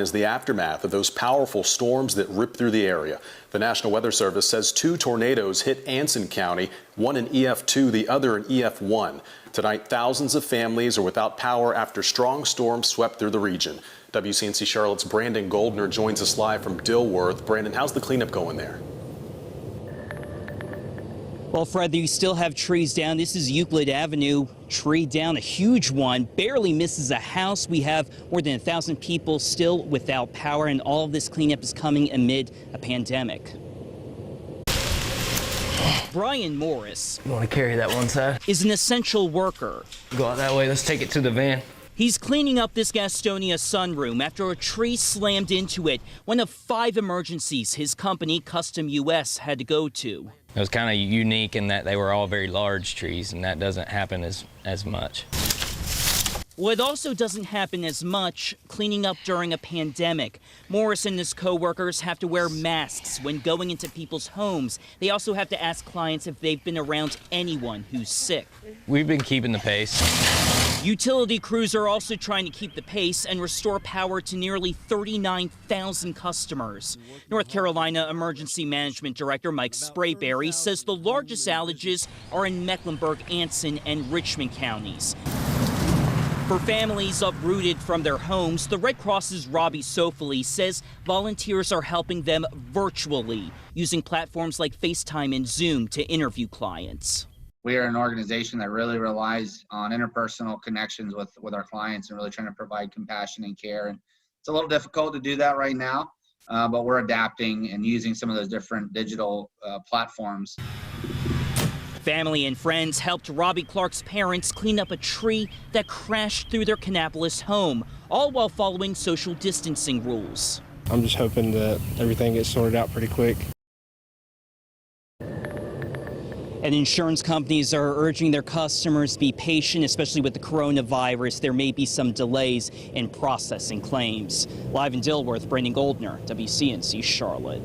Is the aftermath of those powerful storms that ripped through the area. The National Weather Service says 2 tornadoes hit Anson County, one in EF2, the other in EF1. Tonight, thousands of families are without power after strong storms swept through the region. WCNC Charlotte's Brandon Goldner joins us live from Dilworth. Brandon, how's the cleanup going there? Well, Fred, you still have trees down. This is Euclid Avenue. Tree down, a huge one, barely misses a house. We have more than 1,000 people still without power, and all of this cleanup is coming amid a pandemic. Brian Morris. You want to carry that one side? Is an essential worker. Go out that way. Let's take it to the van. He's cleaning up this Gastonia sunroom after a tree slammed into it, one of 5 emergencies his company, Custom US, had to go to. It was kind of unique in that they were all very large trees, and that doesn't happen as much. Well, it also doesn't happen as much cleaning up during a pandemic. Morris and his co-workers have to wear masks when going into people's homes. They also have to ask clients if they've been around anyone who's sick. We've been keeping the pace. Utility crews are also trying to keep the pace and restore power to nearly 39,000 customers. North Carolina Emergency Management Director Mike Sprayberry says the largest outages are in Mecklenburg, Anson, and Richmond counties. For families uprooted from their homes, the Red Cross's Robbie Sofoli says volunteers are helping them virtually, using platforms like FaceTime and Zoom to interview clients. We are an organization that really relies on interpersonal connections with our clients and really trying to provide compassion and care. And it's a little difficult to do that right now, but we're adapting and using some of those different digital platforms. Family and friends helped Robbie Clark's parents clean up a tree that crashed through their Kannapolis home, all while following social distancing rules. I'm just hoping that everything gets sorted out pretty quick. And insurance companies are urging their customers to be patient, especially with the coronavirus. There may be some delays in processing claims. Live in Dilworth, Brandon Goldner, WCNC Charlotte.